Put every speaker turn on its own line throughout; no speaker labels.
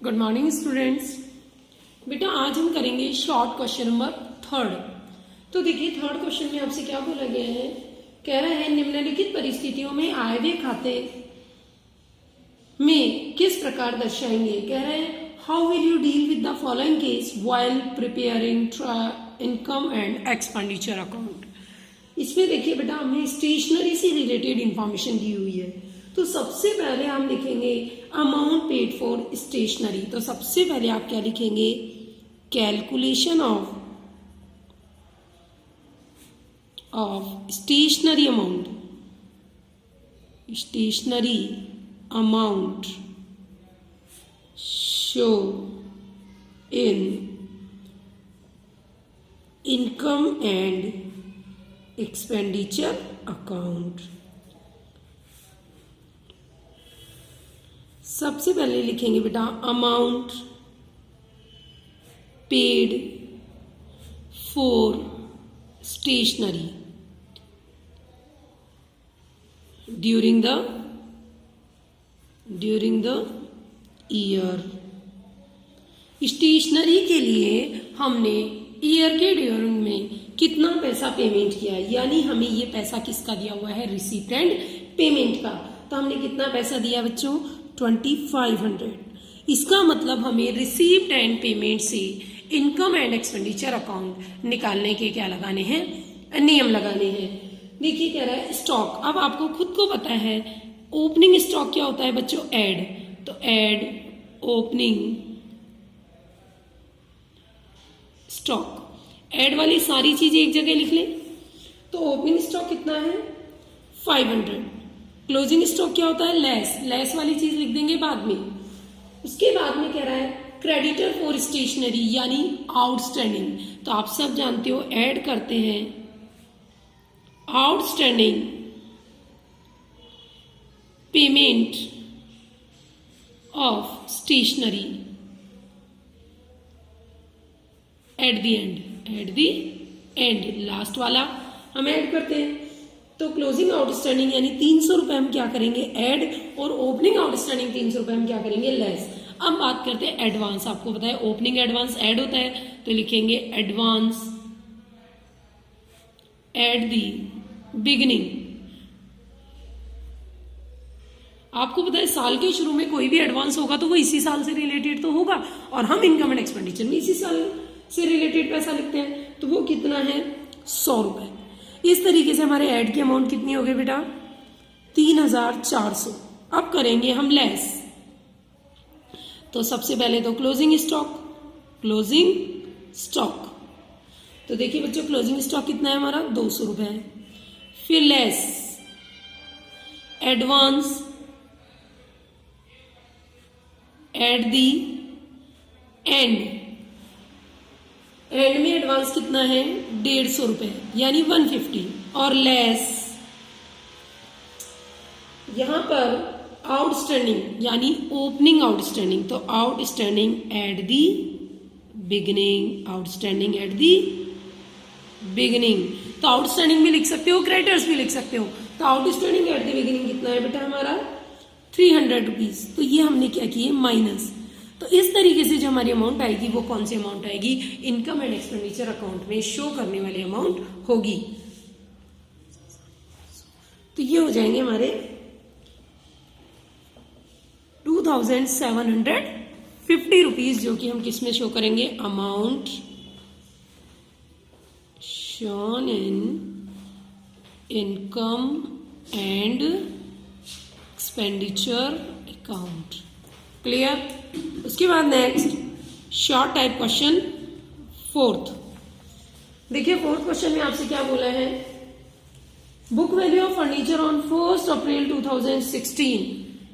Good morning students. बेटा आज हम करेंगे शॉर्ट क्वेश्चन नंबर 3। तो देखिए थर्ड क्वेश्चन में आपसे क्या बोला गया है, कह रहा है निम्नलिखित परिस्थितियों में आय व्यय खाते में किस प्रकार दर्शाएंगे। कह रहे हैं how will you deal with the following case while preparing income and expenditure account. इसमें देखिए बेटा हमें स्टेशनरी से रिलेटेड इंफॉर्मेशन दी हुई है। तो सबसे पहले हम लिखेंगे अमाउंट पेड फॉर स्टेशनरी। तो सबसे पहले आप क्या लिखेंगे, calculation of stationery amount show in income and expenditure account. सबसे पहले लिखेंगे बेटा amount paid for stationery during the year. Stationery के लिए हमने ईयर के ड्यूरिंग में कितना पैसा पेमेंट किया, यानी हमें ये पैसा किसका दिया हुआ है, रिसीप्ट एंड पेमेंट का। तो हमने कितना पैसा दिया बच्चों, 2500। इसका मतलब हमें रिसीप्ट एंड पेमेंट से इनकम एंड एक्सपेंडिचर अकाउंट निकालने के क्या लगाने हैं, नियम लगाने हैं। देखिए कह रहा है स्टॉक। अब आपको खुद को पता है ओपनिंग स्टॉक क्या होता है बच्चों, ऐड। तो ऐड ओपनिंग स्टॉक, ऐड वाली सारी चीजें एक जगह लिख लें। तो ओपनिंग स्टॉक कितना है, 500। क्लोजिंग स्टॉक क्या होता है, लेस वाली चीज लिख देंगे बाद में। उसके बाद में कह रहा है क्रेडिटर फॉर स्टेशनरी यानी आउटस्टैंडिंग। तो आप सब जानते हो ऐड करते हैं outstanding payment of stationery at the end last वाला हम ऐड करते हैं। तो क्लोजिंग आउटस्टैंडिंग यानी 300 रुपए हम क्या करेंगे ऐड, और ओपनिंग आउटस्टैंडिंग 300 रुपए हम क्या करेंगे लेस। अब बात करते हैं एडवांस। आपको पता है ओपनिंग एडवांस ऐड होता है, तो लिखेंगे एडवांस एट दी बिगिनिंग। आपको पता है साल के शुरू में कोई भी एडवांस होगा तो वो इसी साल से रिलेटेड तो होगा, और हम इनकम एंड एक्सपेंडिचर में इसी साल से रिलेटेड पैसा लिखते हैं। तो वो कितना है, 100 रुपए। इस तरीके से हमारे ऐड की अमाउंट कितनी हो गई बेटा, 3400। अब करेंगे हम लेस। तो सबसे पहले तो क्लोजिंग स्टॉक। तो देखिए बच्चों क्लोजिंग स्टॉक कितना है हमारा, 200 रुपए है। फिर less advance at the and में एडवांस कितना है, 150 रुपए यानी 150। और लेस यहां पर आउटस्टैंडिंग यानी ओपनिंग आउटस्टैंडिंग। तो आउटस्टैंडिंग एट दी बिगिनिंग, तो आउटस्टैंडिंग भी लिख सकते हो, क्रेडिटर्स भी लिख सकते हो। तो आउटस्टैंडिंग एट दी बिगिनिंग कितना है बेटा हमारा, 300 रुपीज। तो ये हमने क्या किए माइनस। तो इस तरीके से जो हमारी अमाउंट आएगी वो कौन सी अमाउंट आएगी, इनकम एंड एक्सपेंडिचर अकाउंट में शो करने वाली अमाउंट होगी। तो ये हो जाएंगे हमारे 2750 रुपीज, जो कि हम किस में शो करेंगे, amount shown in income and expenditure account. Clear. उसके बाद next short type question 4th। देखिए 4th क्वेश्चन में आपसे क्या बोला है, book value of furniture on 1 अप्रैल 2016।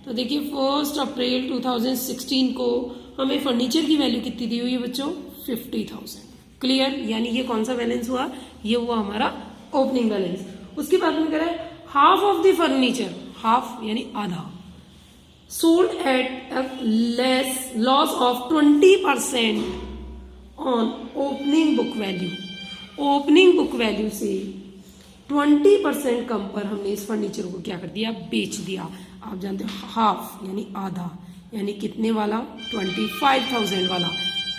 तो देखिए 1 अप्रैल 2016 को हमें फर्नीचर की वैल्यू कितनी दी हुई है बच्चों, 50,000। क्लियर। यानी ये कौन सा बैलेंस हुआ, ये हुआ हमारा ओपनिंग बैलेंस। उसके बाद में कह रहा है half of the furniture, half यानी आधा, sold at a loss of 20% on opening book value। Opening book value से 20% कम पर हमने इस फर्नीचर को क्या कर दिया, बेच दिया। आप जानते हो हाफ यानी आधा, यानी कितने वाला, 25,000 वाला।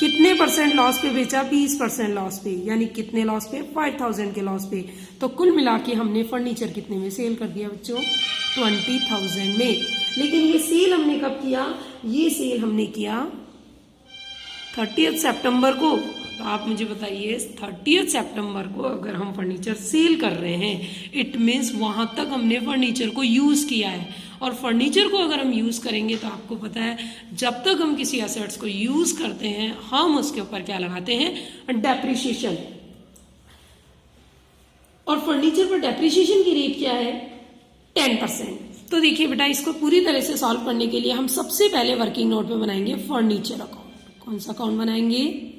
कितने परसेंट लॉस पे बेचा, 20% लॉस पे, यानी कितने लॉस पे, 5,000 के लॉस पे। तो कुल मिला के हमने फर्नीचर कितने में सेल कर दिया बच्चों, 20,000 में। लेकिन ये सेल हमने कब किया, ये सेल हमने किया 30 सितंबर को। तो आप मुझे बताइए 30 सितंबर को अगर हम फर्नीचर सेल कर रहे हैं, इट मीन्स वहां तक हमने फर्नीचर को यूज किया है। और फर्नीचर को अगर हम यूज करेंगे तो आपको पता है जब तक हम किसी एसेट्स को यूज करते हैं हम उसके ऊपर क्या लगाते हैं, डेप्रिसिएशन। और फर्नीचर पर डेप्रिसिएशन की रेट क्या है, 10%। तो देखिए बेटा, इसको पूरी तरह से सॉल्व करने के लिए हम सबसे पहले वर्किंग नोट पे बनाएंगे फर्नीचर अकाउंट। कौन सा अकाउंट बनाएंगे,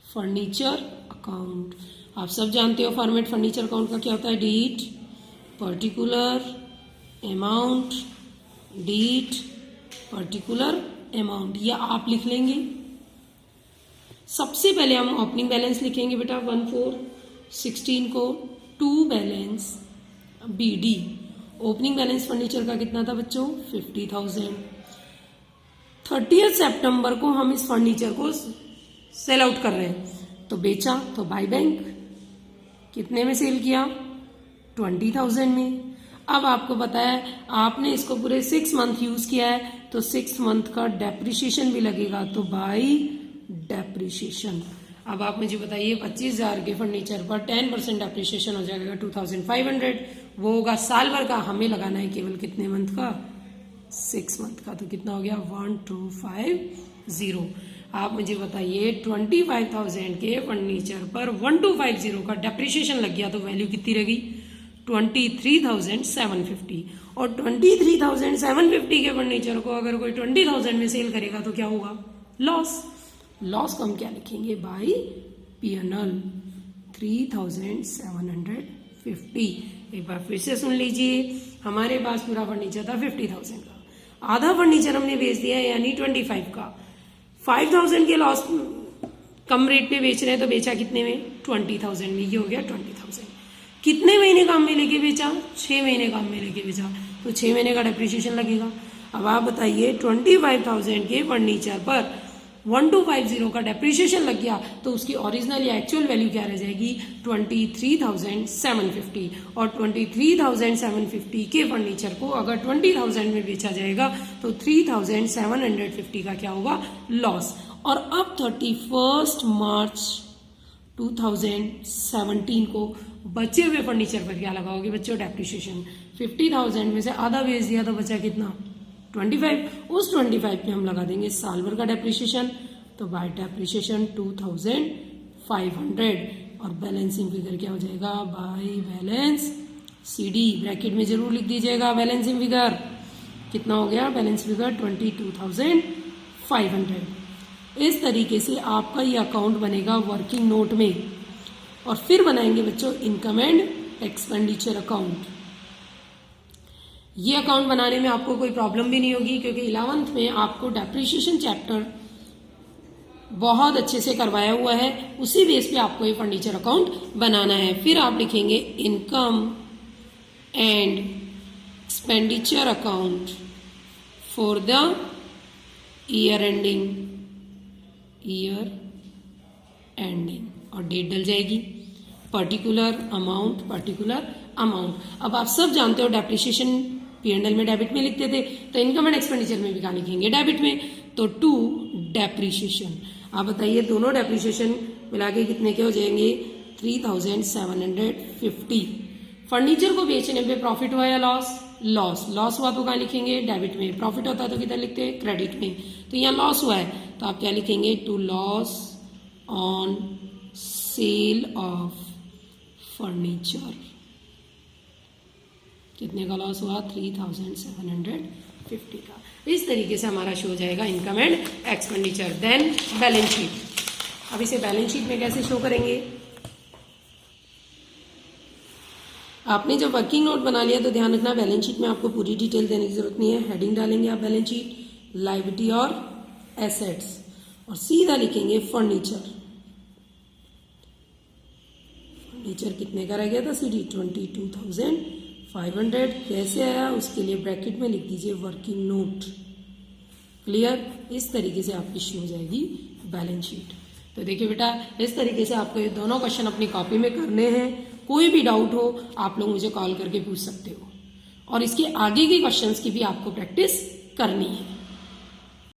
फर्नीचर अकाउंट। आप सब जानते हो फॉर्मेट फर्नीचर अकाउंट का क्या होता है, date, particular amount, date, particular amount, या आप लिख लेंगे। सबसे पहले हम ओपनिंग बैलेंस लिखेंगे बेटा 14/16 को, to balance BD। Opening balance furniture का कितना था बच्चों, 50,000। 30 सितंबर को हम इस फर्नीचर को सेल आउट कर रहे हैं, तो बेचा तो बाय बैंक। कितने में सेल किया, 20,000 में। अब आपको पता है आपने इसको पूरे 6 मंथ यूज किया है, तो 6 मंथ का डेप्रिसिएशन भी लगेगा, तो बाय डेप्रिसिएशन। अब आप मुझे बताइए 25,000 के फर्नीचर पर 10% डेप्रिसिएशन हो जाएगा 2,500। वो होगा साल भर का, हमें लगाना है केवल कितने मंथ का, 6 मंथ का। तो कितना हो गया, 1250। आप मुझे बताइए 25,000 के फर्नीचर पर 1250 का डेप्रिसिएशन लग गया, तो वैल्यू कितनी रहेगी, 23,750। और 23,750 के फर्नीचर को अगर कोई 20,000 में सेल करेगा तो क्या होगा, लॉस। लॉस को हम क्या लिखेंगे, बाय P&L 3,750। एक बार फिर से सुन लीजिए, हमारे पास पूरा फर्नीचर था 50,000 का, आधा फर्नीचर हमने बेच दिया यानी 25 का। 5,000 के लॉस कम रेट पे बेच रहे हैं, तो बेचा कितने में, 20,000 में। ये हो गया 20,000। कितने महीने काम में लेके बेचा, 6 महीने काम में लेके बेचा, तो 6 महीने का डेप्रिसिएशन लगेगा। अब आप बताइए 25,000 के फर्नीचर पर 1250 का डेप्रिसिएशन लग गया, तो उसकी ओरिजिनल या एक्चुअल वैल्यू क्या रह जाएगी, 23,750। और 23,750 के फर्नीचर को अगर 20,000 में बेचा जाएगा तो 3,750 का क्या होगा, लॉस। और अब 31 मार्च 2017 को बचे हुए फर्नीचर पर क्या लगाओगे बच्चों, डेप्रिसिएशन। 50,000 में से आधा बेच दिया तो बचा कितना, 25। उस 25 पे हम लगा देंगे साल भर का डेप्रिसिएशन, तो बाय डेप्रिसिएशन 2,500। और बैलेंसिंग फिगर क्या हो जाएगा, बाय बैलेंस CD, ब्रैकेट में जरूर लिख दीजिएगा बैलेंसिंग फिगर। कितना हो गया बैलेंस फिगर, 22,500। इस तरीके से आपका ये अकाउंट बनेगा वर्किंग नोट में। और फिर बनाएंगे बच्चों इनकम एंड एक्सपेंडिचर अकाउंट। ये अकाउंट बनाने में आपको कोई प्रॉब्लम भी नहीं होगी, क्योंकि 11th में आपको डेप्रिसिएशन चैप्टर बहुत अच्छे से करवाया हुआ है। उसी बेस पे आपको ये फर्नीचर अकाउंट बनाना है। फिर आप लिखेंगे income and expenditure account for the year ending, और डेट डल जाएगी, पर्टिकुलर अमाउंट। अब आप सब जानते हो डेप्रिसिएशन P&L में डेबिट में लिखते थे, तो इनकम एंड एक्सपेंडिचर में भी कहाँ लिखेंगे, डेबिट में। तो टू डेप्रिसिएशन। आप बताइए दोनों डेप्रिसिएशन मिला के कितने के हो जाएंगे, 3,750। फर्नीचर को बेचने पे प्रॉफिट हुआ या लॉस, लॉस हुआ तो कहाँ लिखेंगे, डेबिट में। प्रॉफिट होता तो किधर लिखते हैं, क्रेडिट में। तो यहाँ लॉस हुआ है तो आप क्या लिखेंगे, to loss on sale of furniture. कितने का लॉस हुआ, 3,750 का। इस तरीके से हमारा शो हो जाएगा income and expenditure. Then balance sheet. अब इसे बैलेंस शीट में कैसे शो करेंगे, आपने जब वर्किंग नोट बना लिया तो ध्यान रखना बैलेंस शीट में आपको पूरी डिटेल देने की जरूरत नहीं है। हेडिंग डालेंगे आप बैलेंस शीट, लायबिलिटी और एसेट्स, और सीधा लिखेंगे फर्नीचर। फर्नीचर कितने का रह गया था, CD 22,500। कैसे आया उसके लिए ब्रैकेट में लिख दीजिए वर्किंग नोट। क्लियर? इस तरीके से आपकी शुरू हो जाएगी बैलेंस शीट। तो देखिए बेटा, इस तरीके से आपको ये दोनों क्वेश्चन अपनी कॉपी में करने हैं। कोई भी डाउट हो आप लोग मुझे कॉल करके पूछ सकते हो, और इसके आगे के क्वेश्चंस की भी आपको प्रैक्टिस करनी है।